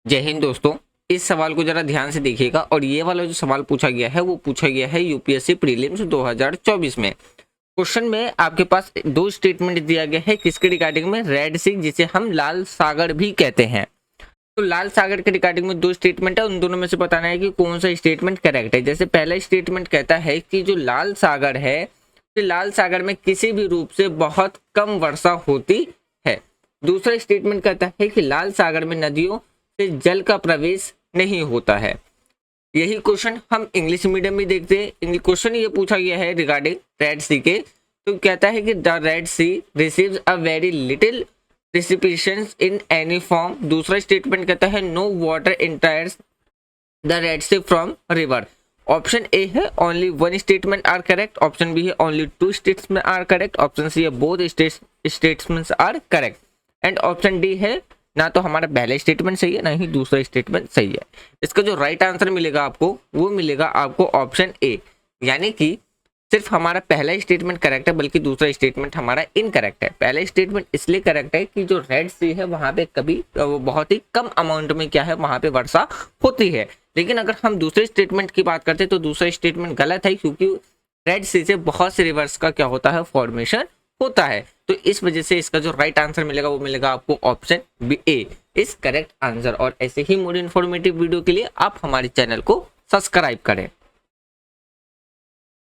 जय हिंद दोस्तों। इस सवाल को जरा ध्यान से देखिएगा और ये वाला जो सवाल पूछा गया है वो पूछा गया है यूपीएससी प्रीलिम्स 2024 में। क्वेश्चन में आपके पास दो स्टेटमेंट दिया गया है किसके रिगार्डिंग में, रेड सी जिसे हम लाल सागर भी कहते हैं। तो लाल सागर के रिगार्डिंग में दो स्टेटमेंट है, उन दोनों में से बताना है कि कौन सा स्टेटमेंट करेक्ट है। जैसे पहला स्टेटमेंट कहता है कि जो लाल सागर है, तो लाल सागर में किसी भी रूप से बहुत कम वर्षा होती है। दूसरा स्टेटमेंट कहता है कि लाल सागर में नदियों से जल का प्रवेश नहीं होता है। यही क्वेश्चन हम इंग्लिश मीडियम में देखते हैं। क्वेश्चन ये पूछा गया है रिगार्डिंग रेड सी के, तो कहता है कि the Red Sea receives a very little precipitation in any form। दूसरा स्टेटमेंट कहता है no water enters the Red Sea from river. Option A है only one statement are correct, option B है only two statement are correct, option C है both statements are correct, and option D है ना तो हमारा पहला statement सही है ना ही दूसरा स्टेटमेंट सही है। इसका जो राइट आंसर मिलेगा आपको वो मिलेगा आपको ऑप्शन ए, यानी कि सिर्फ हमारा पहला स्टेटमेंट करेक्ट है बल्कि दूसरा स्टेटमेंट हमारा इनकरेक्ट है। पहला स्टेटमेंट इसलिए करेक्ट है कि जो रेड सी है वहां पे कभी बहुत ही कम अमाउंट में क्या है वहां पे वर्षा होती है। लेकिन अगर हम दूसरे स्टेटमेंट की बात करते हैं तो दूसरा स्टेटमेंट गलत है, क्योंकि रेड सी से बहुत से रिवर्स का क्या होता है फॉर्मेशन होता है। तो इस वजह से इसका जो राइट आंसर मिलेगा वो मिलेगा आपको option B A is correct answer. और ऐसे ही मोर इन्फॉर्मेटिव वीडियो के लिए आप हमारे चैनल को सब्सक्राइब करें।